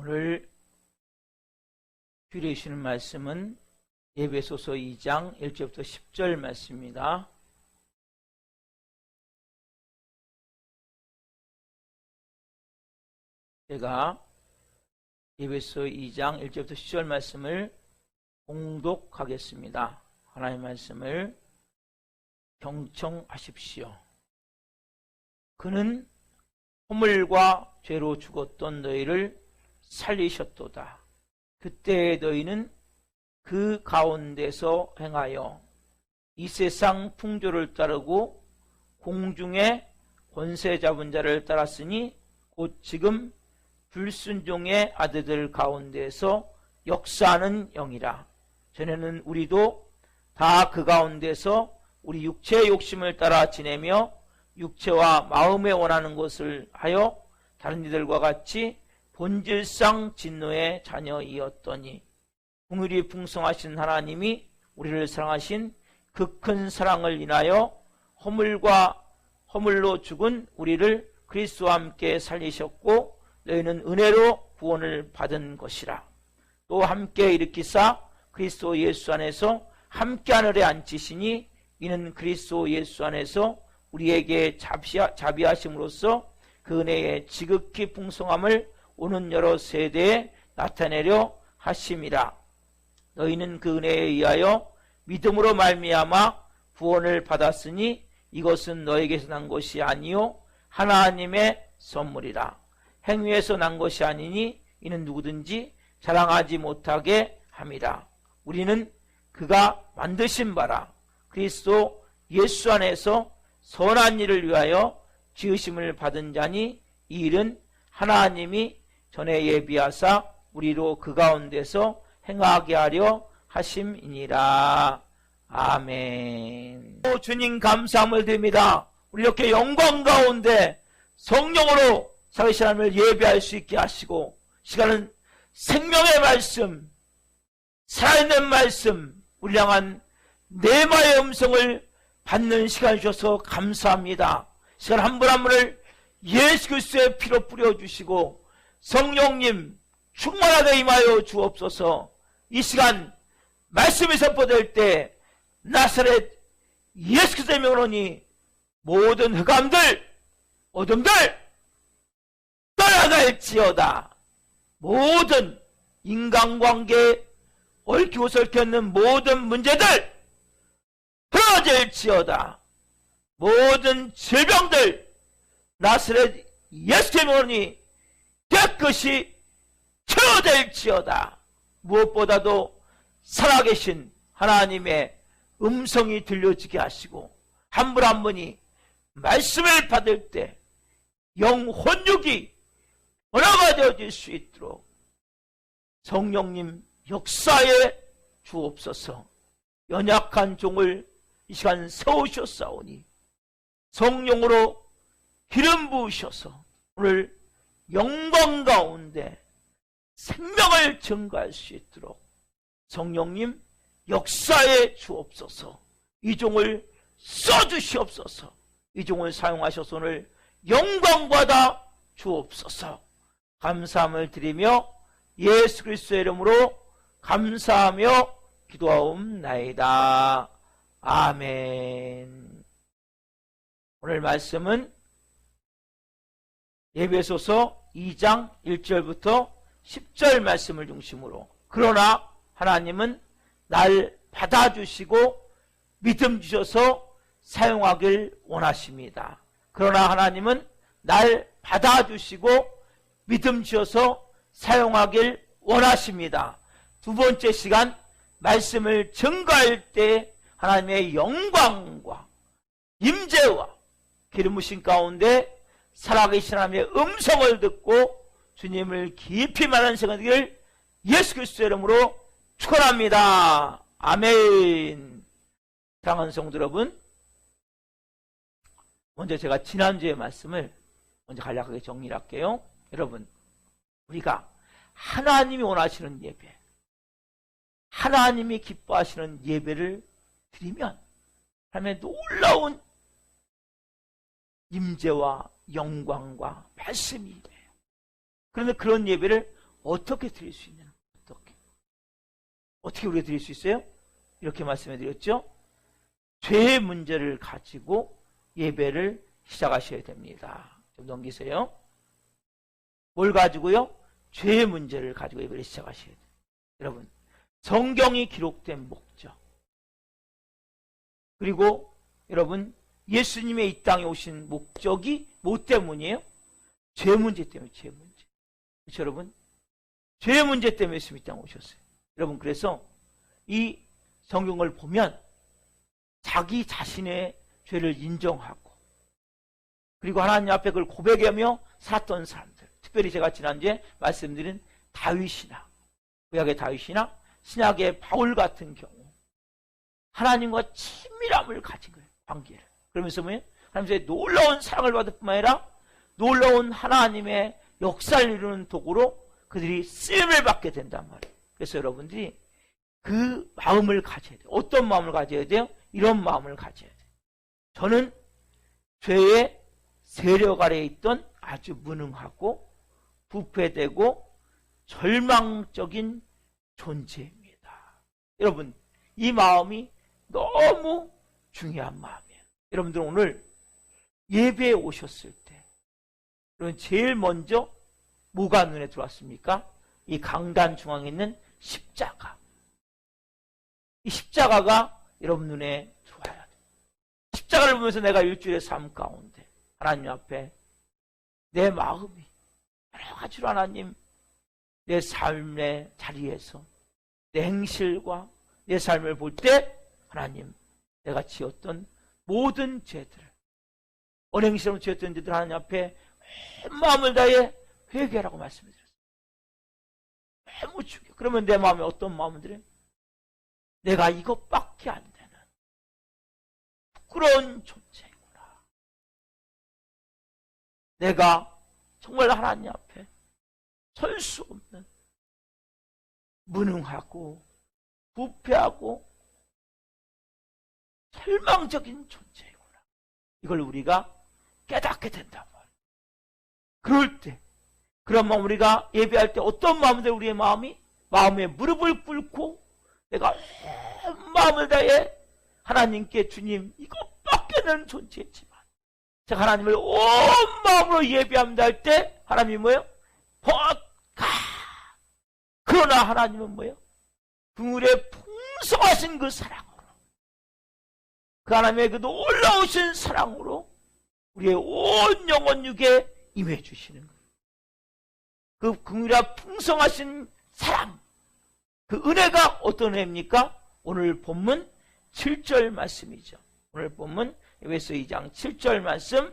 오늘 주일에 주시는 말씀은 에베소서 2장 1절부터 10절 말씀입니다. 제가 에베소 2장 1절부터 10절 말씀을 봉독하겠습니다. 하나님의 말씀을 경청하십시오. 그는 허물과 죄로 죽었던 너희를 살리셨도다. 그때 너희는 그 가운데서 행하여 이 세상 풍조를 따르고 공중의 권세 잡은 자를 따랐으니 곧 지금 불순종의 아들들 가운데서 역사하는 영이라. 전에는 우리도 다 그 가운데서 우리 육체의 욕심을 따라 지내며 육체와 마음에 원하는 것을 하여 다른 이들과 같이 본질상 진노의 자녀이었더니 긍휼이 풍성하신 하나님이 우리를 사랑하신 그 큰 사랑을 인하여 허물로 죽은 우리를 그리스도와 함께 살리셨고 너희는 은혜로 구원을 받은 것이라. 또 함께 일으키사 그리스도 예수 안에서 함께 하늘에 앉히시니 이는 그리스도 예수 안에서 우리에게 자비하심으로써 그 은혜의 지극히 풍성함을 오는 여러 세대에 나타내려 하심이라. 너희는 그 은혜에 의하여 믿음으로 말미암아 구원을 받았으니 이것은 너에게서 난 것이 아니요 하나님의 선물이라. 행위에서 난 것이 아니니 이는 누구든지 자랑하지 못하게 함이라. 우리는 그가 만드신 바라 그리스도 예수 안에서 선한 일을 위하여 지으심을 받은 자니 이 일은 하나님이 전에 예비하사 우리로 그 가운데서 행하게 하려 하심이니라. 아멘. 주님 감사함을 드립니다. 우리 이렇게 영광 가운데 성령으로 살아계신 하나님을 예배할 수 있게 하시고 시간은 생명의 말씀, 살아있는 말씀, 우리 향한 내마의 음성을 받는 시간을 주셔서 감사합니다. 시간 한 분 한 분을 예수 그리스도의 피로 뿌려주시고 성령님 충만하게 임하여 주옵소서. 이 시간 말씀이 선포될 때 나사렛 예수 그리스도의 명으로니 모든 흑암들 어둠들 떠나갈지어다. 모든 인간관계에 얽히고 설켰는 모든 문제들 풀어질지어다. 모든 질병들 나사렛 예수의 명으로니 깨끗이 치유될지어다. 무엇보다도 살아계신 하나님의 음성이 들려지게 하시고 한 분 한 분이 말씀을 받을 때 영혼육이 변화가 되어질 수 있도록 성령님 역사에 주옵소서. 연약한 종을 이 시간 세우셨사오니 성령으로 기름 부으셔서 오늘 영광 가운데 생명을 증거할 수 있도록 성령님 역사에 주옵소서. 이 종을 써주시옵소서. 이 종을 사용하셔서 오늘 영광 받아 주옵소서. 감사함을 드리며 예수 그리스도의 이름으로 감사하며 기도하옵나이다. 아멘. 오늘 말씀은 에베소서 2장 1절부터 10절 말씀을 중심으로 그러나 하나님은 날 받아주시고 믿음 주셔서 사용하길 원하십니다. 그러나 하나님은 날 받아주시고 믿음 주셔서 사용하길 원하십니다. 두 번째 시간 말씀을 증거할 때 하나님의 영광과 임재와 기름 부으신 가운데 살아계신 하나님의 음성을 듣고 주님을 깊이 만나는 시간이 되기를 예수 그리스도의 이름으로 축원합니다. 아멘. 사랑하는 성도 여러분, 먼저 제가 지난주의 말씀을 먼저 간략하게 정리를 할게요. 여러분, 우리가 하나님이 원하시는 예배, 하나님이 기뻐하시는 예배를 드리면 하나님의 놀라운 임재와 영광과 말씀이 돼요. 그런데 그런 예배를 어떻게 드릴 수 있냐? 어떻게 우리가 드릴 수 있어요? 이렇게 말씀해 드렸죠? 죄의 문제를 가지고 예배를 시작하셔야 됩니다. 좀 넘기세요. 뭘 가지고요? 죄의 문제를 가지고 예배를 시작하셔야 돼요. 여러분, 성경이 기록된 목적, 그리고 여러분, 예수님의 이 땅에 오신 목적이 뭐 때문이에요? 죄 문제 때문에, 죄 문제. 그렇죠, 여러분? 죄 문제 때문에 예수님이 이 땅에 오셨어요. 여러분, 그래서 이 성경을 보면 자기 자신의 죄를 인정하고, 그리고 하나님 앞에 그걸 고백하며 살았던 사람들, 특별히 제가 지난주에 말씀드린 다윗이나, 구약의 다윗이나 신약의 바울 같은 경우 하나님과 친밀함을 가진 거예요. 관계를. 그러면서 뭐예요? 하나님의 놀라운 사랑을 받을 뿐만 아니라 놀라운 하나님의 역사를 이루는 도구로 그들이 쓰임을 받게 된단 말이에요. 그래서 여러분들이 그 마음을 가져야 돼요. 어떤 마음을 가져야 돼요? 이런 마음을 가져야 돼요. 저는 죄의 세력 아래에 있던 아주 무능하고 부패되고 절망적인 존재입니다. 여러분, 이 마음이 너무 중요한 마음이에요. 여러분들 오늘 예배에 오셨을 때 여러분 제일 먼저 뭐가 눈에 들어왔습니까? 이 강단 중앙에 있는 십자가. 이 십자가가 여러분 눈에 들어와야 돼요. 십자가를 보면서 내가 일주일의 삶 가운데 하나님 앞에 내 마음이 여러 가지로 하나님 내 삶의 자리에서 내 행실과 내 삶을 볼 때 하나님 내가 지었던 모든 죄들을 언행실로 지었던 죄들 하나님 앞에 온 마음을 다해 회개하라고 말씀을 드렸어요. 너무 중요해요. 그러면 내 마음에 어떤 마음을 들어요? 내가 이것밖에 안 되는 부끄러운 존재이구나. 내가 정말 하나님 앞에 설 수 없는 무능하고 부패하고 절망적인 존재이구나. 이걸 우리가 깨닫게 된단 말이에요. 그럴 때, 그런 마음 우리가 예배할 때 어떤 마음들 우리의 마음이 마음에 무릎을 꿇고 내가 온 마음을 다해 하나님께 주님 이것밖에는 존재했지만 제가 하나님을 온 마음으로 예배합니다 할 때 하나님이 뭐예요? 그러나 하나님은 뭐예요? 그물의 풍성하신 그 사랑으로 그 하나님의 그 놀라우신 사랑으로 우리의 온 영혼 육에 임해 주시는 거예요. 그 긍휼과 풍성하신 사랑, 그 은혜가 어떤 은혜입니까? 오늘 본문 7절 말씀이죠. 오늘 본문 에베소 2장 7절 말씀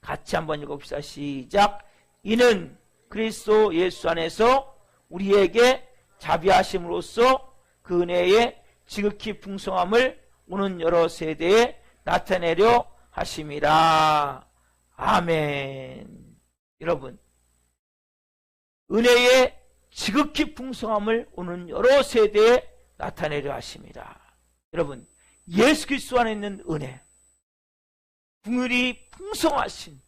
같이 한번 읽어봅시다. 시작. 이는 그리스도 예수 안에서 우리에게 자비하심으로써 그 은혜의 지극히 풍성함을 오는 여러 세대에 나타내려 하심이라. 아멘. 여러분, 은혜의 지극히 풍성함을 오는 여러 세대에 나타내려 하십니다. 여러분, 예수 그리스도 안에 있는 은혜, 긍휼이 풍성하신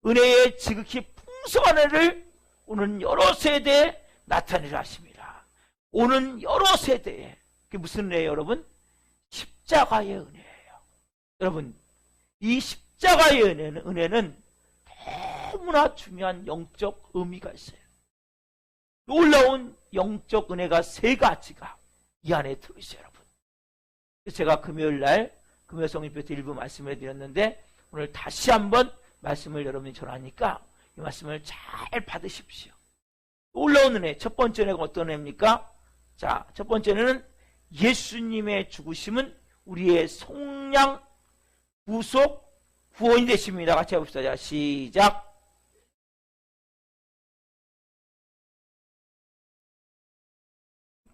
은혜의 지극히 풍성한 은혜를 오는 여러 세대에 나타내려 하십니다. 오는 여러 세대에. 그게 무슨 은혜예요, 여러분? 십자가의 은혜예요. 여러분, 이 십자가의 은혜는 너무나 중요한 영적 의미가 있어요. 놀라운 영적 은혜가 세 가지가 이 안에 들어있어요, 여러분. 제가 금요일 날 금요 성인표 때 일부 말씀을 드렸는데 오늘 다시 한번 말씀을 여러분이 전하니까 이 말씀을 잘 받으십시오. 놀라운 은혜. 첫 번째 은혜가 어떤 은혜입니까? 자, 첫 번째는 예수님의 죽으심은 우리의 속량, 구속, 구원이 되십니다. 같이 해봅시다. 자, 시작.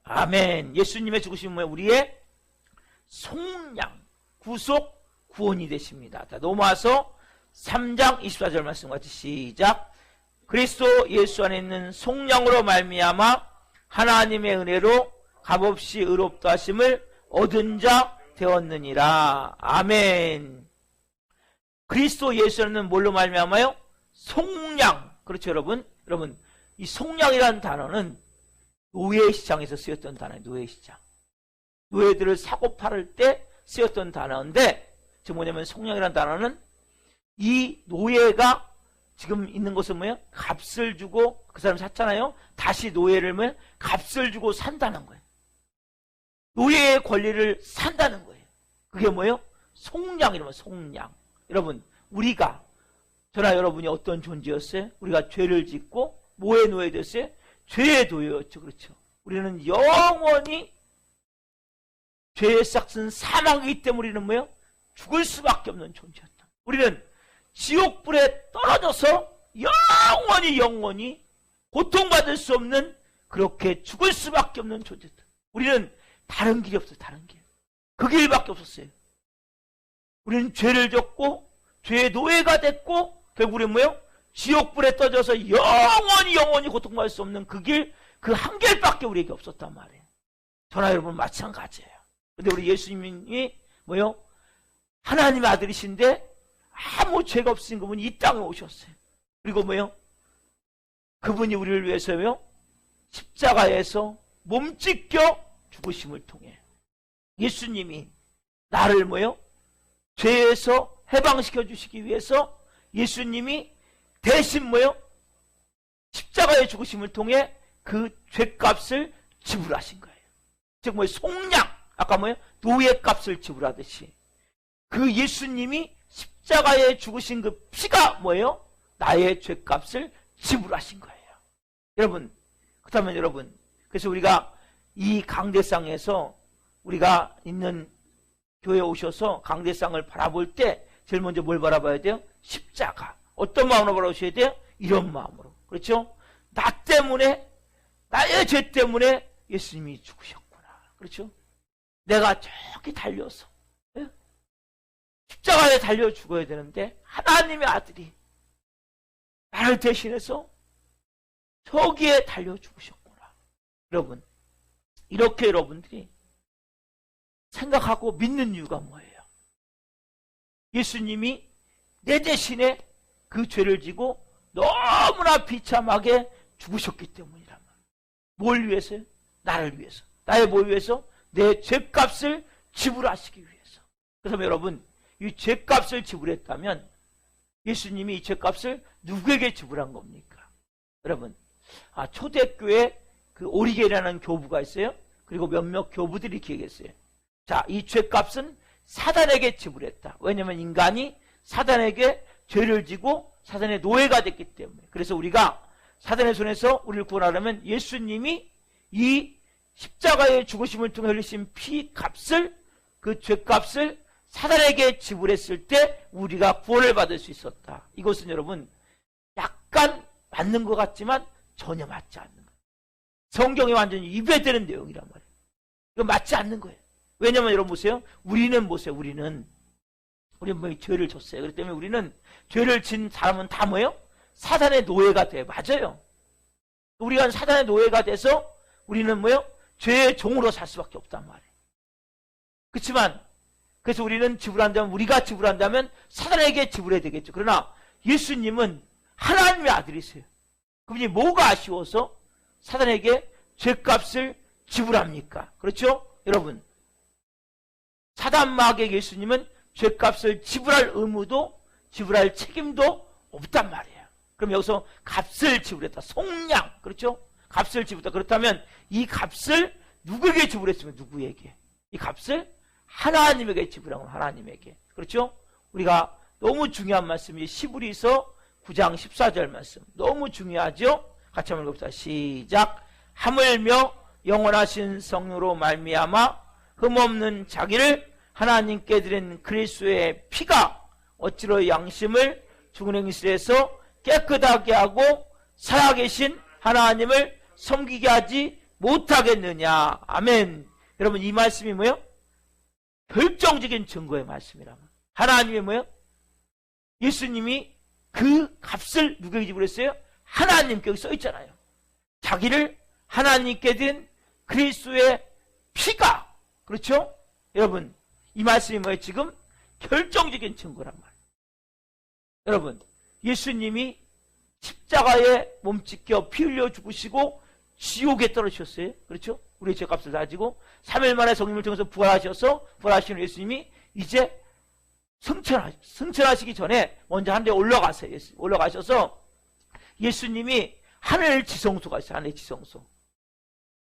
아멘. 예수님의 죽으심은 우리의 속량, 구속, 구원이 되십니다. 자, 넘어와서 3장 24절 말씀 같이 시작. 그리스도 예수 안에 있는 속량으로 말미암아 하나님의 은혜로 값없이 의롭다 하심을 얻은 자 되었느니라. 아멘. 그리스도 예수 안에 있는 뭘로 말미암아요? 속량. 그렇죠, 여러분? 여러분, 이 속량이라는 단어는 노예시장에서 쓰였던 단어예요. 노예시장. 노예들을 사고 팔을 때 쓰였던 단어인데, 지금 뭐냐면 속량이라는 단어는 이 노예가 지금 있는 것은 뭐예요? 값을 주고 그 사람 샀잖아요. 다시 노예를 뭐예요? 값을 주고 산다는 거예요. 노예의 권리를 산다는 거예요. 그게 뭐예요? 속량이라면 속량. 여러분, 우리가 저나 여러분이 어떤 존재였어요? 우리가 죄를 짓고 뭐의 노예 됐어요? 죄의 노예였죠. 그렇죠. 우리는 영원히 죄의 싹슨 사망이기 때문에 우리는 뭐예요? 죽을 수밖에 없는 존재였다. 우리는 지옥불에 떨어져서 영원히 고통받을 수 없는, 그렇게 죽을 수밖에 없는 존재다. 우리는 다른 길이 없어요. 다른 길. 그 길밖에 없었어요. 우리는 죄를 졌고 죄의 노예가 됐고 결국 우리는 뭐예요? 지옥불에 떨어져서 영원히 고통받을 수 없는 그 길, 그 한 길밖에 우리에게 없었단 말이에요. 저나 여러분 마찬가지예요. 근데 우리 예수님이 뭐예요? 하나님의 아들이신데 아무 죄가 없으신 그분이 이 땅에 오셨어요. 그리고 뭐예요? 그분이 우리를 위해서요, 십자가에서 몸 찢겨 죽으심을 통해 예수님이 나를 뭐예요? 죄에서 해방시켜 주시기 위해서 예수님이 대신 뭐예요? 십자가의 죽으심을 통해 그 죄값을 지불하신 거예요. 즉 뭐예요? 속량. 아까 뭐예요? 노예값을 지불하듯이 그 예수님이 십자가에 죽으신 그 피가 뭐예요? 나의 죄값을 지불하신 거예요. 여러분, 그렇다면 여러분, 그래서 우리가 이 강대상에서 우리가 있는 교회에 오셔서 강대상을 바라볼 때 제일 먼저 뭘 바라봐야 돼요? 십자가. 어떤 마음으로 바라보셔야 돼요? 이런 마음으로. 그렇죠? 나 때문에, 나의 죄 때문에 예수님이 죽으셨구나. 그렇죠? 내가 저기 달려서, 예? 십자가에 달려 죽어야 되는데 하나님의 아들이 나를 대신해서 저기에 달려 죽으셨구나. 여러분, 이렇게 여러분들이 생각하고 믿는 이유가 뭐예요? 예수님이 내 대신에 그 죄를 지고 너무나 비참하게 죽으셨기 때문이란 말이에요. 뭘 위해서요? 나를 위해서. 나의 뭘 위해서? 내 죄값을 지불하시기 위해서. 그래서 여러분, 이 죄값을 지불했다면 예수님이 이 죄값을 누구에게 지불한 겁니까? 여러분, 초대교회 그 오리게라는 교부가 있어요. 그리고 몇몇 교부들이 기획했어요. 자, 이 죄값은 사단에게 지불했다. 왜냐하면 인간이 사단에게 죄를 지고 사단의 노예가 됐기 때문에. 그래서 우리가 사단의 손에서 우리를 구원하려면 예수님이 이 십자가의 죽으심을 통해 흘리신 피 값을, 그 죄값을 사단에게 지불했을 때 우리가 구원을 받을 수 있었다. 이것은 여러분 약간 맞는 것 같지만 전혀 맞지 않는 거예요. 성경에 완전히 위배되는 내용이란 말이에요. 이거 맞지 않는 거예요. 왜냐면 여러분 보세요. 우리는 보세요. 우리는 뭐 죄를 졌어요. 그렇기 때문에 우리는 죄를 진 사람은 다 뭐예요? 사단의 노예가 돼. 맞아요. 우리가 사단의 노예가 돼서 우리는 뭐예요? 죄의 종으로 살 수밖에 없단 말이에요. 그렇지만 그래서 우리는 지불한다면, 우리가 지불한다면 사단에게 지불해야 되겠죠. 그러나 예수님은 하나님의 아들이세요. 그분이 뭐가 아쉬워서 사단에게 죄값을 지불합니까? 그렇죠? 여러분, 사단 마귀의 예수님은 죄값을 지불할 의무도 지불할 책임도 없단 말이에요. 그럼 여기서 값을 지불했다. 속량. 그렇죠? 값을 지불했다. 그렇다면 이 값을 누구에게 지불했으면 누구에게? 이 값을 하나님에게 지불한 건 하나님에게. 그렇죠? 우리가 너무 중요한 말씀이 시브리서 9장 14절 말씀. 너무 중요하죠? 같이 한번 읽읍시다. 시작. 하물며 영원하신 성령으로 말미암아 흠없는 자기를 하나님께 드린 그리스도의 피가 어찌로 양심을 죽은 행실에서 깨끗하게 하고 살아계신 하나님을 섬기게 하지 못하겠느냐. 아멘. 여러분, 이 말씀이 뭐예요? 결정적인 증거의 말씀이라면 하나님의 뭐예요? 예수님이 그 값을 누구에게 지불했어요? 하나님께. 여기 써 있잖아요. 자기를 하나님께 드린 그리스도의 피가. 그렇죠? 여러분, 이 말씀이 뭐예요? 지금 결정적인 증거란 말이에요. 여러분, 예수님이 십자가에 몸 찢겨 피 흘려 죽으시고 지옥에 떨어지셨어요. 그렇죠? 우리의 죄값을 다지고 3일 만에 성령을 통해서 부활하시는 예수님이 이제 승천하시기 전에 먼저 하늘에 올라가세요. 올라가셔서 예수님이 하늘 지성소가 있어요. 하늘 지성소.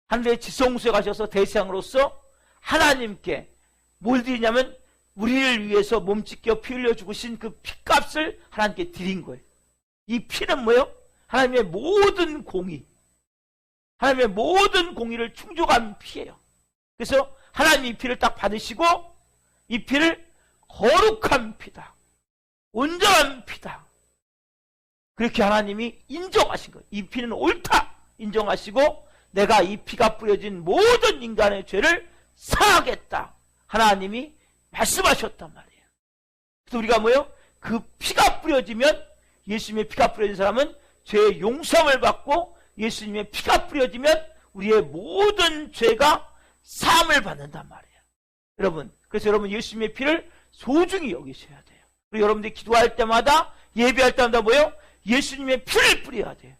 하늘의 지성소에 가셔서 대상으로서 하나님께 뭘 드리냐면 우리를 위해서 몸 찢겨 피 흘려 죽으신 그 피값을 하나님께 드린 거예요. 이 피는 뭐예요? 하나님의 모든 공의, 하나님의 모든 공의를 충족한 피예요. 그래서 하나님이 이 피를 딱 받으시고 이 피를 거룩한 피다, 온전한 피다, 그렇게 하나님이 인정하신 거예요. 이 피는 옳다 인정하시고 내가 이 피가 뿌려진 모든 인간의 죄를 사하겠다 하나님이 말씀하셨단 말이에요. 그래서 우리가 뭐예요? 그 피가 뿌려지면, 예수님의 피가 뿌려진 사람은 죄의 용서함을 받고 예수님의 피가 뿌려지면 우리의 모든 죄가 사함을 받는단 말이에요. 여러분, 그래서 여러분 예수님의 피를 소중히 여기셔야 돼요. 그리고 여러분들이 기도할 때마다, 예배할 때마다 뭐예요? 예수님의 피를 뿌려야 돼요.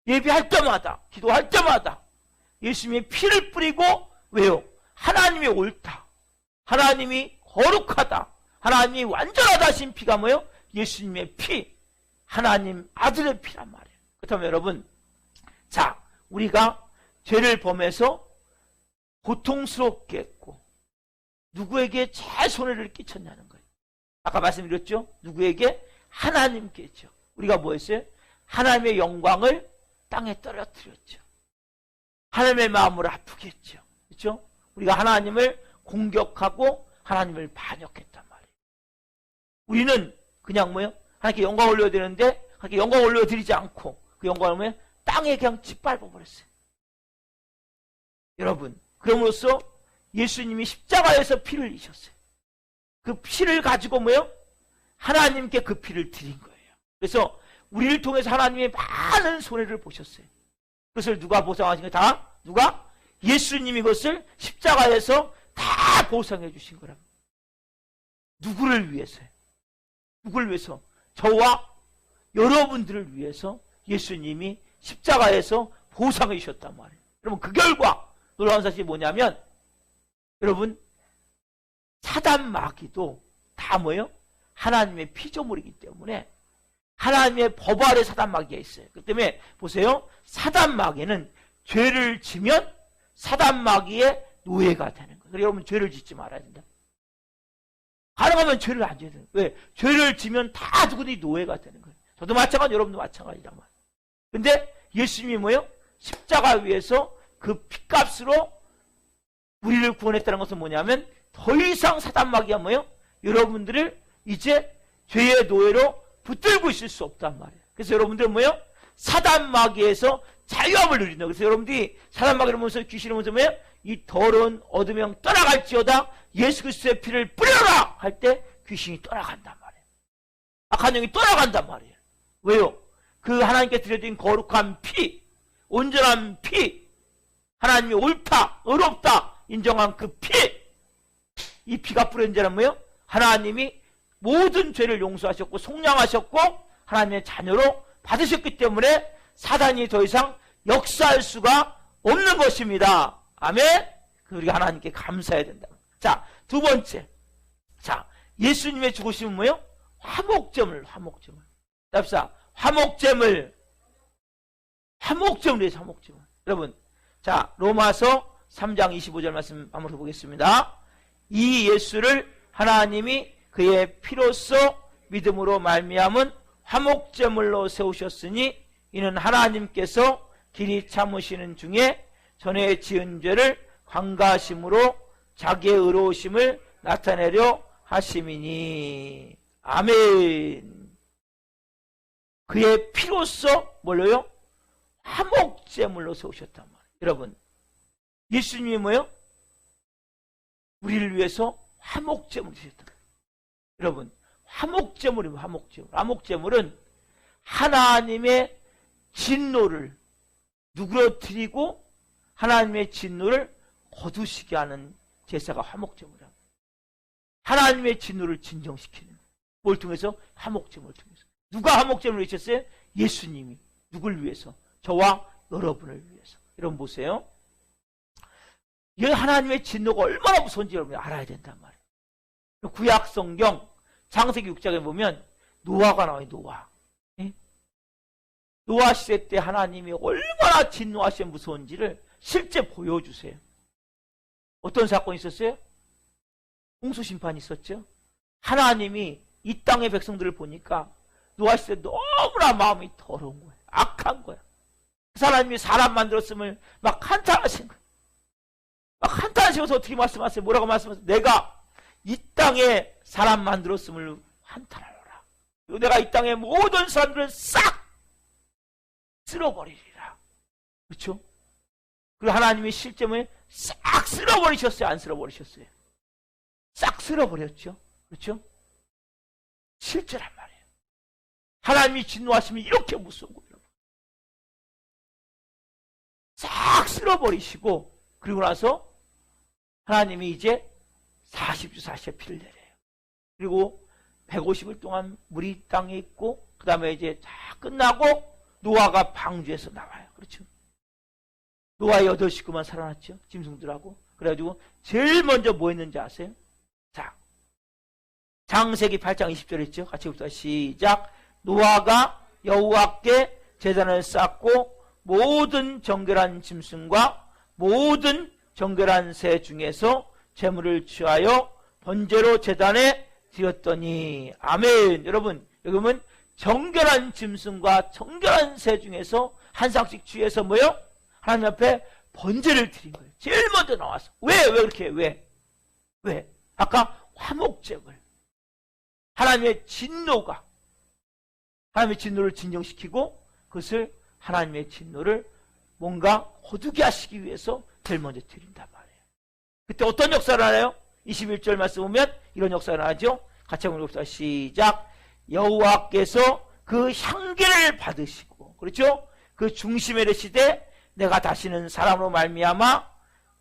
예배할 때마다, 기도할 때마다 예수님의 피를 뿌리고, 왜요? 하나님이 옳다, 하나님이 거룩하다, 하나님이 완전하다 하신 피가 뭐예요? 예수님의 피, 하나님 아들의 피란 말이에요. 그렇다면 여러분, 자, 우리가 죄를 범해서 고통스럽게 했고 누구에게 제일 손해를 끼쳤냐는 거예요. 아까 말씀드렸죠? 누구에게? 하나님께 했죠. 우리가 뭐 했어요? 하나님의 영광을 땅에 떨어뜨렸죠. 하나님의 마음을 아프게 했죠. 그렇죠? 우리가 하나님을 공격하고 하나님을 반역했단 말이에요. 우리는 그냥 뭐예요? 하나님께 영광 올려야 되는데 하나님께 영광 올려드리지 않고 그 영광을 뭐예요? 땅에 그냥 짓밟아버렸어요. 여러분, 그럼으로써 예수님이 십자가에서 피를 흘리셨어요. 그 피를 가지고 뭐예요? 하나님께 그 피를 드린 거예요. 그래서 우리를 통해서 하나님의 많은 손해를 보셨어요. 그것을 누가 보상하신 거예요? 다? 누가? 예수님이 그것을 십자가에서 다 보상해 주신 거랍니다. 누구를 위해서요? 누구를 위해서? 저와 여러분들을 위해서 예수님이 십자가에서 보상해 주셨단 말이에요. 여러분, 그 결과 놀라운 사실이 뭐냐면, 여러분, 사단 마귀도 다 뭐예요? 하나님의 피조물이기 때문에 하나님의 법 아래 사단 마귀가 있어요. 그렇기 때문에 보세요. 사단 마귀는 죄를 지면 사단 마귀의 노예가 되는 거예요. 그래서 여러분, 죄를 짓지 말아야 된다. 가능하면 죄를 안 져야 돼요. 왜? 죄를 지면 다 누구든지 노예가 되는 거예요. 저도 마찬가지, 여러분도 마찬가지란 말이에요. 근데 예수님이 뭐예요? 십자가 위에서 그 피값으로 우리를 구원했다는 것은 뭐냐면 더 이상 사단 마귀가 뭐예요? 여러분들을 이제 죄의 노예로 붙들고 있을 수 없단 말이에요. 그래서 여러분들은 뭐예요? 사단 마귀에서 자유함을 누린다. 그래서 여러분들이 사단 마귀를 보면서, 귀신을 보면서 뭐예요? 이 더러운 어둠형 떠나갈지어다 예수 그리스도의 피를 뿌려라 할 때 귀신이 떠나간단 말이에요. 악한 영이 떠나간단 말이에요. 왜요? 그 하나님께 드려진 거룩한 피, 온전한 피, 하나님이 옳다, 의롭다 인정한 그 피, 이 피가 뿌려진 자는 뭐예요? 하나님이 모든 죄를 용서하셨고 속량하셨고 하나님의 자녀로 받으셨기 때문에 사단이 더 이상 역사할 수가 없는 것입니다. 아멘? 우리가 하나님께 감사해야 된다. 자, 두 번째. 자, 예수님의 죽으심은 뭐예요? 화목제물. 자, 화목제물 해서 화목제물. 여러분, 자, 로마서 3장 25절 말씀 한번 보겠습니다. 이 예수를 하나님이 그의 피로써 믿음으로 말미암은 화목제물로 세우셨으니 이는 하나님께서 길이 참으시는 중에 전에 지은 죄를 관가하심으로 자기의 의로우심을 나타내려 하심이니. 아멘. 그의 피로써 뭘로요? 화목제물로 세우셨단 말이에요. 여러분, 예수님이 뭐예요? 우리를 위해서 화목제물을 주셨단 말이에요. 여러분, 화목제물이면 화목제물. 화목제물은 하나님의 진노를 누그러뜨리고 하나님의 진노를 거두시게 하는 제사가 화목제물이야. 하나님의 진노를 진정시키는 뭘 통해서? 화목제물을 통해서. 누가 화목제물을 주셨어요? 예수님이 누굴 위해서? 저와 여러분을 위해서. 여러분 보세요. 이 하나님의 진노가 얼마나 무서운지 여러분이 알아야 된단 말이에요. 구약 성경 창세기 6장에 보면 노아가 나와요. 노아. 예? 노아 시대 때 하나님이 얼마나 진노하시면 무서운지를 실제 보여주세요. 어떤 사건이 있었어요? 홍수 심판이 있었죠. 하나님이 이 땅의 백성들을 보니까 노아 시대 너무나 마음이 더러운 거예요. 악한 거야. 그 사람이 사람 만들었음을 막 한탄하신 거예요. 막 한탄하시면서 어떻게 말씀하세요? 뭐라고 말씀하세요? 내가 이 땅에 사람 만들었음을 한탄하노라. 그리고 내가 이 땅의 모든 사람들을 싹 쓸어버리리라. 그렇죠? 그리고 하나님이 실제 싹 쓸어버리셨어요? 안 쓸어버리셨어요? 싹 쓸어버렸죠. 그렇죠? 실제란 말이에요. 하나님이 진노하시면 이렇게 무서운 거예요. 싹 쓸어버리시고 그리고 나서 하나님이 이제 40주 40에 피를 내려요. 그리고 150일 동안 물이 땅에 있고 그 다음에 이제 다 끝나고 노아가 방주에서 나와요. 그렇죠? 노아의 8식구만 살아났죠. 짐승들하고. 그래가지고 제일 먼저 뭐 했는지 아세요? 자, 창세기 8장 20절 했죠. 같이 봅시다. 시작. 노아가 여호와께 제단을 쌓고 모든 정결한 짐승과 모든 정결한 새 중에서 제물을 취하여 번제로 제단에 드렸더니. 아멘. 여러분, 여기 보면 정결한 짐승과 정결한 새 중에서 한 쌍씩 취해서 뭐요? 하나님 앞에 번제를 드린 거예요. 제일 먼저 나와서. 왜 그렇게 해? 왜? 아까 화목제물. 하나님의 진노가, 하나님의 진노를 진정시키고 그것을 하나님의 진노를 뭔가 호두게 하시기 위해서 제일 먼저 드린단 말이에요. 그때 어떤 역사를 하나요? 21절 말씀 보면 이런 역사를 하죠. 같이 한번 읽읍시다. 시작. 여호와께서 그 향기를 받으시고, 그렇죠? 그 중심에 이르시되 내가 다시는 사람으로 말미암아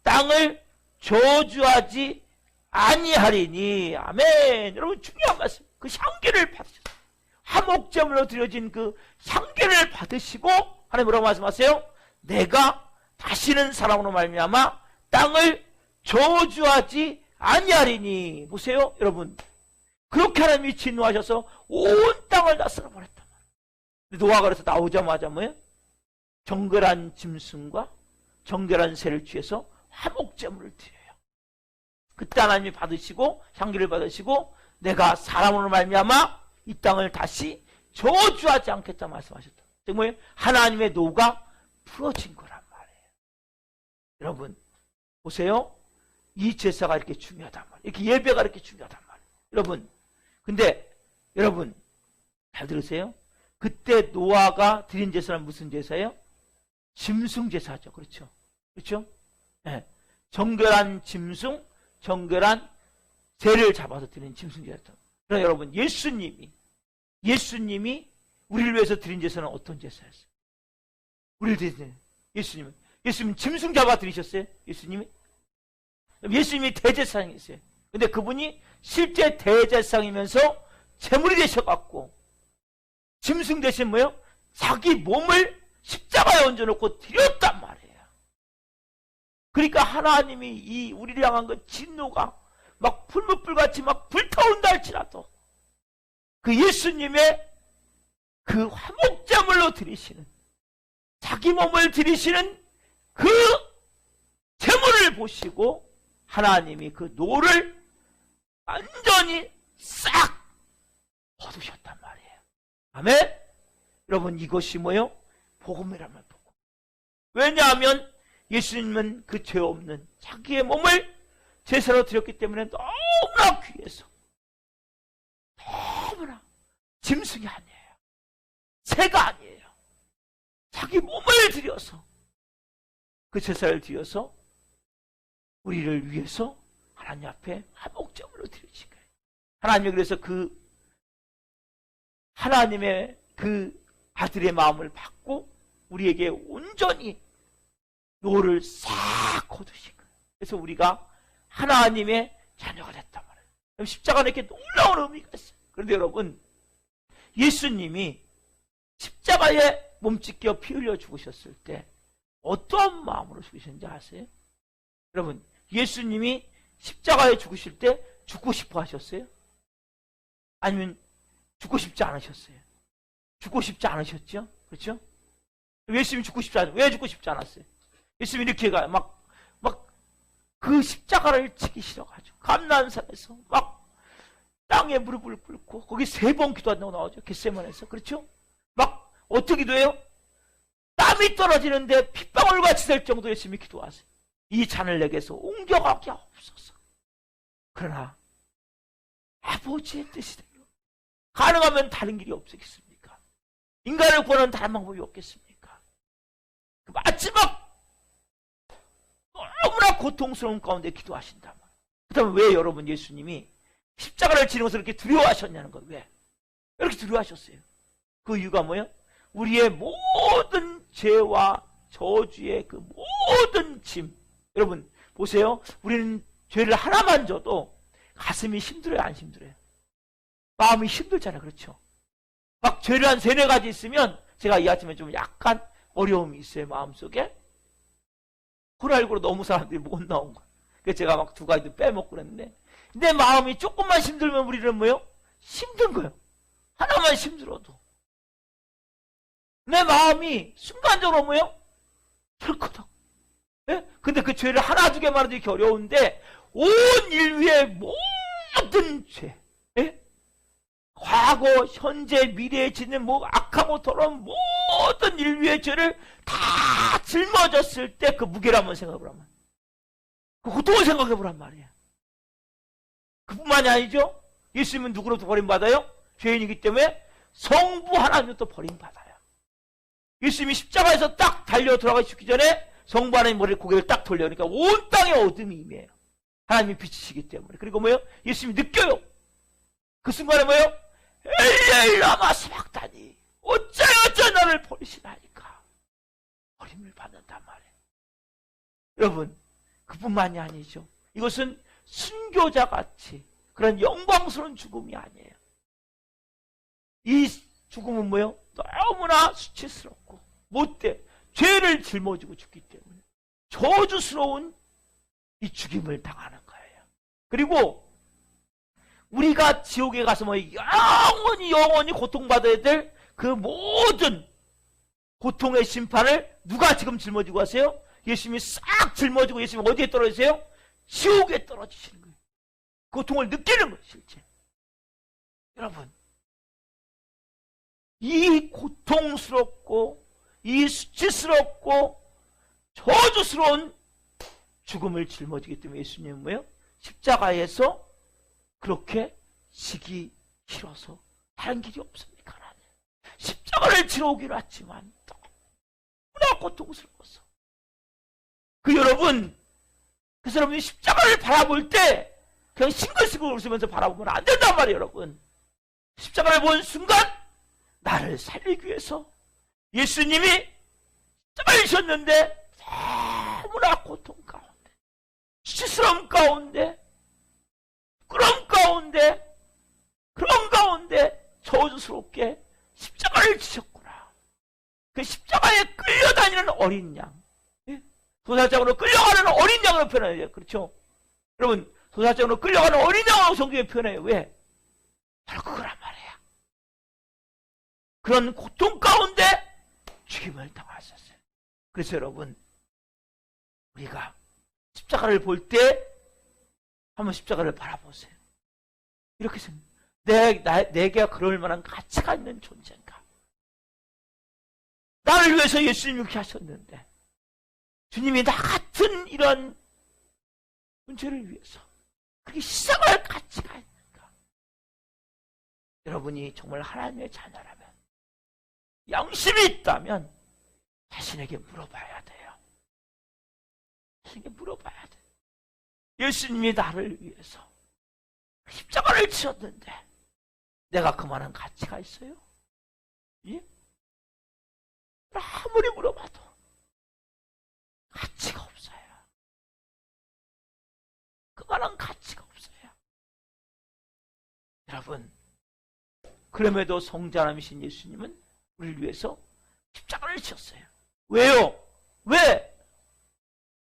땅을 저주하지 아니하리니. 아멘. 여러분 중요한 말씀. 그 향기를 받으셨어요. 화목제물로 드려진 그 향기를 받으시고 하나님 뭐라고 말씀하세요? 내가 다시는 사람으로 말미암아 땅을 저주하지 아니하리니. 보세요 여러분, 그렇게 하나님이 진노하셔서 온 땅을 다 쓸어버렸단 말이에요. 노아가 그래서 나오자마자 뭐예요? 정결한 짐승과 정결한 새를 취해서 화목제물을 드려요. 그때 하나님이 받으시고 향기를 받으시고 내가 사람으로 말미암아 이 땅을 다시 저주하지 않겠다 말씀하셨다. 즉 뭐예요? 하나님의 노가 풀어진 거란 말이에요. 여러분 보세요. 이 제사가 이렇게 중요하단 말이에요. 이렇게 예배가 이렇게 중요하단 말이에요. 여러분, 근데 여러분 잘 들으세요. 그때 노아가 드린 제사는 무슨 제사예요? 짐승 제사죠. 그렇죠? 그렇죠? 네. 정결한 짐승, 정결한 새를 잡아서 드리는 짐승 제사죠. 그러나 여러분, 예수님이 우리를 위해서 드린 제사는 어떤 제사였어요? 우리를 드린 예수님은 짐승 잡아 드리셨어요? 예수님이 대제사장이었어요. 근데 그분이 실제 대제사장이면서 제물이 되셔갖고 짐승 대신 뭐예요? 자기 몸을 십자가에 얹어놓고 드렸단 말이에요. 그러니까 하나님이 우리를 향한 그 진노가 막 풀무불같이 막 불타온다 할지라도 그 예수님의 그 화목제물로 드리시는, 자기 몸을 드리시는 그 제물을 보시고 하나님이 그 노를 완전히 싹 거두셨단 말이에요. 아멘? 여러분 이것이 뭐예요? 복음이라면 복음. 왜냐하면 예수님은 그 죄 없는 자기의 몸을 제사로 드렸기 때문에 너무나 귀해서, 너무나 짐승이 아니에요. 새가 아니에요. 자기 몸을 들여서 그 제사를 드려서 우리를 위해서 하나님 앞에 화목제물로 드려진 거예요. 하나님이 그래서 그 하나님의 그 아들의 마음을 받고 우리에게 온전히 노를 싹 거두신 거예요. 그래서 우리가 하나님의 자녀가 됐단 말이에요. 십자가는 이렇게 놀라운 의미가 있어요. 그런데 여러분, 예수님이 십자가에 몸찢겨 피 흘려 죽으셨을 때 어떠한 마음으로 죽으셨는지 아세요? 여러분, 예수님이 십자가에 죽으실 때 죽고 싶어 하셨어요? 아니면 죽고 싶지 않으셨어요? 죽고 싶지 않으셨죠? 그렇죠? 예수님이 죽고 싶지 않았어요. 왜 죽고 싶지 않았어요? 예수님이 이렇게 가요. 그 십자가를 치기 싫어가지고 감난산에서 막 땅에 무릎을 꿇고 거기 3번 기도한다고 나오죠. 겟세마네에서. 그렇죠? 막 어떻게 기도해요? 땀이 떨어지는데 핏방울같이 될 정도로 열심히 기도하세요. 이 잔을 내게서 옮겨가게 없어서. 그러나 아버지의 뜻이대로 가능하면 다른 길이 없겠습니까? 인간을 구하는 다른 방법이 없겠습니까? 그 마지막 너무나 고통스러운 가운데 기도하신다면, 그렇다면 왜 여러분 예수님이 십자가를 지는 것을 이렇게 두려워하셨냐는 거예요. 왜? 이렇게 두려워하셨어요. 그 이유가 뭐예요? 우리의 모든 죄와 저주의 그 모든 짐. 여러분 보세요. 우리는 죄를 하나만 져도 가슴이 힘들어요, 안 힘들어요? 마음이 힘들잖아요. 그렇죠? 막 죄를 한 3-4가지 있으면 제가 이 아침에 좀 약간 어려움이 있어요, 마음속에. 코로나19로 너무 사람들이 못 나온 거예요. 그래서 제가 막 2가지도 빼먹고 그랬는데, 내 마음이 조금만 힘들면 우리는 뭐예요? 힘든 거예요. 하나만 힘들어도. 내 마음이 순간적으로 뭐예요? 털커덕. 예? 근데 그 죄를 하나, 2개만 해도 이렇게 어려운데, 온 인류의 모든 죄, 예? 과거, 현재, 미래에 짓는 악하고 더러운 모든 인류의 죄를 다 짊어졌을 때 그 무게를 한번 생각해보라면, 그 고통을 생각해보란 말이에요. 그뿐만이 아니죠. 예수님은 누구로부터 버림받아요? 죄인이기 때문에 성부 하나님부터 버림받아요. 예수님이 십자가에서 딱 달려 들어가 죽기 전에 성부 하나님 머리를 고개를 딱 돌려. 그러니까 온 땅에 어둠이 임해요. 하나님이 빛이시기 때문에. 그리고 뭐예요? 예수님이 느껴요. 그 순간에 뭐예요? 엘리야 라마 사박다니, 어찌하여 나를 버리시나이까. 버림을 받는단 말이에요. 여러분, 그뿐만이 아니죠. 이것은 순교자같이 그런 영광스러운 죽음이 아니에요. 이 죽음은 뭐예요? 너무나 수치스럽고 못돼 죄를 짊어지고 죽기 때문에 저주스러운 이 죽임을 당하는 거예요. 그리고 우리가 지옥에 가서 영원히 고통받아야 될 그 모든 고통의 심판을 누가 지금 짊어지고 가세요? 예수님이 싹 짊어지고 예수님이 어디에 떨어지세요? 지옥에 떨어지시는 거예요. 고통을 느끼는 거예요, 실제. 여러분, 이 고통스럽고 이 수치스럽고 저주스러운 죽음을 짊어지기 때문에 예수님은 뭐예요? 십자가에서 그렇게 지기 싫어서 다른 길이 없습니까? 하나님. 십자가를 지러 오기로 했지만 너무나 고통스러워서. 여러분, 그래서 여러분이 십자가를 바라볼 때 그냥 싱글싱글 웃으면서 바라보면 안 된단 말이에요, 여러분. 십자가를 본 순간 나를 살리기 위해서 예수님이 십자가를 지셨는데 너무나 고통 가운데, 수치스러움 가운데, 그런 가운데 저주스럽게 십자가를 지셨구나. 그 십자가에 끌려다니는 어린 양, 도살장으로 끌려가는 어린 양으로 표현해요. 그렇죠? 여러분, 도살장으로 끌려가는 어린 양으로 성경에 표현해요. 왜? 바로 그거란 말이야. 그런 고통 가운데 죽임을 당하셨어요. 그래서 여러분, 우리가 십자가를 볼 때 한번 십자가를 바라보세요. 이렇게 생각해요. 내게 그럴 만한 가치가 있는 존재인가? 나를 위해서 예수님이 이렇게 하셨는데 주님이 나 같은 이런 문제를 위해서 그렇게 희생할 가치가 있는가? 여러분이 정말 하나님의 자녀라면, 양심이 있다면 자신에게 물어봐야 돼요. 자신에게 물어봐야 돼요. 예수님이 나를 위해서 십자가를 치셨는데 내가 그만한 가치가 있어요? 예? 아무리 물어봐도 가치가 없어요. 그만한 가치가 없어요. 여러분, 그럼에도 성자남이신 예수님은 우리를 위해서 십자가를 지셨어요. 왜요? 왜?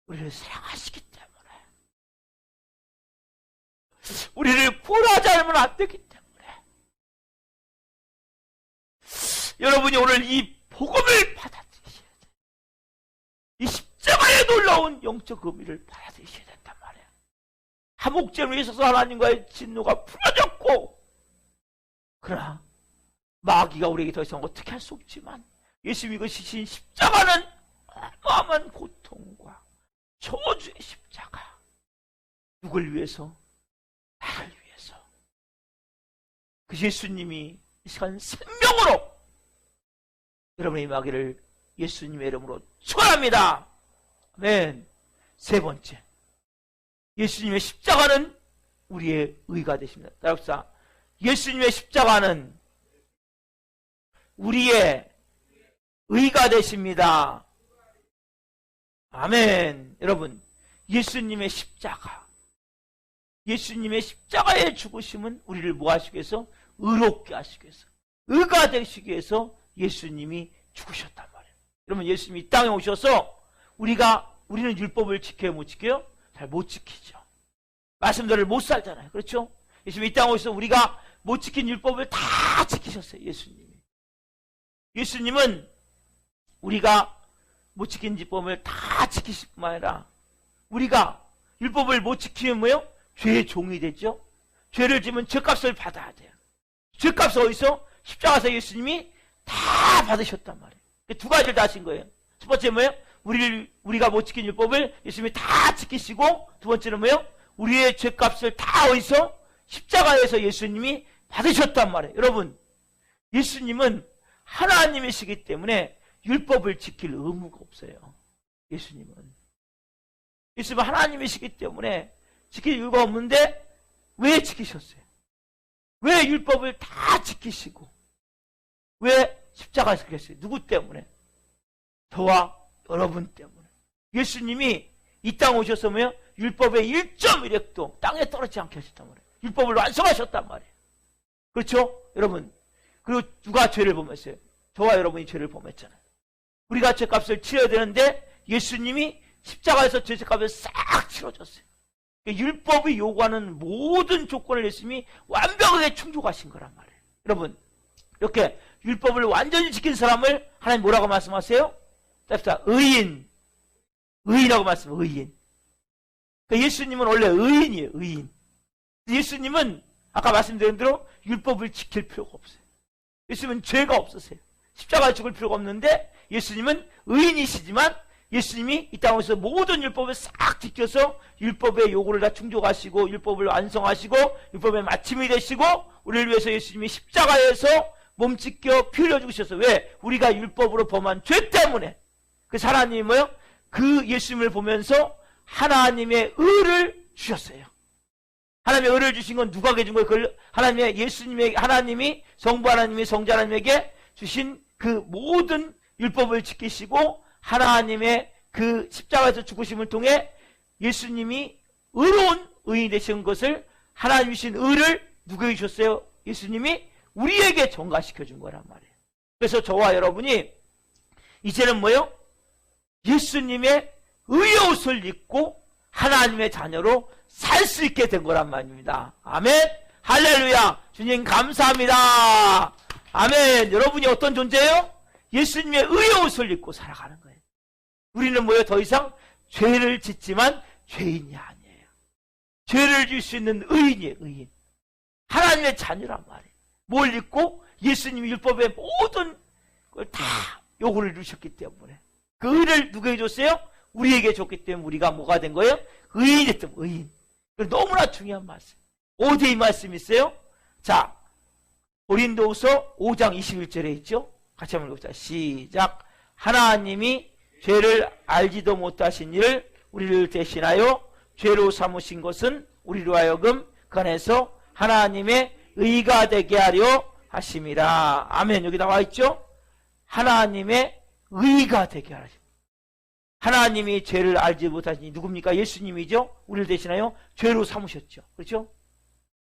우리를 사랑하시기 때문에. 우리를 구원하지 않으면 안 되기 때문에. 여러분이 오늘 이 복음을 받아들이셔야 돼요. 이 십자가에 놀라운 영적 의미를 받아들이셔야 된단 말이에요. 하목제물에 있어서 하나님과의 진노가 풀어졌고, 그러나 마귀가 우리에게 더 이상 어떻게 할 수 없지만 예수님이 지신 십자가는 어마어마한 고통과 저주의 십자가. 누굴 위해서? 나를 위해서. 그 예수님이 이 시간 생명으로 여러분의 마귀를 예수님의 이름으로 축원합니다. 아멘. 세 번째, 예수님의 십자가는 우리의 의가 되십니다. 따라합시다. 예수님의 십자가는 우리의 의가 되십니다. 아멘. 여러분, 예수님의 십자가, 예수님의 십자가의 죽으심은 우리를 뭐 하시기 위해서? 의롭게 하시기 위해서, 의가 되시기 위해서 예수님이 죽으셨단 말이에요. 여러분, 예수님이 이 땅에 오셔서 우리는 율법을 지켜요, 못 지켜요? 잘 못 지키죠. 말씀대로 못 살잖아요. 그렇죠? 예수님이 이 땅에 오셔서 우리가 못 지킨 율법을 다 지키셨어요. 예수님은 우리가 못 지킨 율법을 다 지키실 뿐만 아니라 우리가 율법을 못 지키면 뭐요? 죄의 종이 되죠. 죄를 지면 죄값을 받아야 돼요. 죄값을 어디서? 십자가에서 예수님이 다 받으셨단 말이에요. 두 가지를 다 하신 거예요. 첫 번째 뭐예요? 우리가 못 지킨 율법을 예수님이 다 지키시고, 두 번째는 뭐예요? 우리의 죄값을 다 어디서? 십자가에서 예수님이 받으셨단 말이에요. 여러분, 예수님은 하나님이시기 때문에 율법을 지킬 의무가 없어요. 예수님은 하나님이시기 때문에 지킬 이유가 없는데 왜 지키셨어요? 왜 율법을 다 지키시고 왜 십자가에서 지켰어요? 누구 때문에? 저와 여러분 때문에. 예수님이 이 땅에 오셔서 뭐예요? 율법의 1.1획도 땅에 떨어지지 않게 하셨단 말이에요. 율법을 완성하셨단 말이에요. 그렇죠? 여러분, 그리고 누가 죄를 범했어요? 저와 여러분이 죄를 범했잖아요. 우리가 죄값을 치러야 되는데 예수님이 십자가에서 죄값을 싹 치러줬어요. 율법이 요구하는 모든 조건을 예수님이 완벽하게 충족하신 거란 말이에요. 여러분, 이렇게 율법을 완전히 지킨 사람을 하나님 뭐라고 말씀하세요? 의인이라고 말씀해요. 의인. 그러니까 예수님은 원래 의인이에요. 의인. 예수님은 아까 말씀드린 대로 율법을 지킬 필요가 없어요. 예수님은 죄가 없으세요. 십자가에 죽을 필요가 없는데 예수님은 의인이시지만 예수님이 이 땅에서 모든 율법을 싹 지켜서 율법의 요구를 다 충족하시고 율법을 완성하시고 율법의 마침이 되시고 우리를 위해서 예수님이 십자가에서 몸 찢겨 피 흘려 죽으셔서, 왜? 우리가 율법으로 범한 죄 때문에. 그래서 하나님이 뭐요? 그 예수님을 보면서 하나님의 의를 주셨어요. 하나님의 의를 주신 건 누가 해준 거예요? 그걸 하나님이 성부 하나님이 성자 하나님에게 주신 그 모든 율법을 지키시고 하나님의 그 십자가에서 죽으심을 통해 예수님이 의로운 의인이 되신 것을, 하나님이신 의를 누구에게 주셨어요? 예수님이 우리에게 전가시켜 준 거란 말이에요. 그래서 저와 여러분이 이제는 뭐예요? 예수님의 의의 옷을 입고 하나님의 자녀로 살 수 있게 된 거란 말입니다. 아멘. 할렐루야. 주님 감사합니다. 아멘. 여러분이 어떤 존재예요? 예수님의 의의 옷을 입고 살아가는 거예요. 우리는 뭐예요? 더 이상 죄를 짓지만 죄인이 아니에요. 죄를 질 수 있는 의인이에요. 의인. 하나님의 자녀란 말이에요. 뭘 입고? 예수님이 율법의 모든 걸 다 요구를 이루셨기 때문에 그 의를 누구에게 줬어요? 우리에게 줬기 때문에 우리가 뭐가 된 거예요? 의인이 됐던 의인. 너무나 중요한 말씀. 어디에 이 말씀이 있어요? 자, 고린도후서 5장 21절에 있죠? 같이 한번 읽읍시다. 시작. 하나님이 죄를 알지도 못하신 이를 우리를 대신하여 죄로 삼으신 것은 우리로 하여금 그 안에서 하나님의 의가 되게 하려 하심이라. 아멘. 여기 나와 있죠? 하나님의 의가 되게 하라. 하나님이 죄를 알지 못하시니 누굽니까? 예수님이죠. 우리를 대신하여 죄로 삼으셨죠. 그렇죠?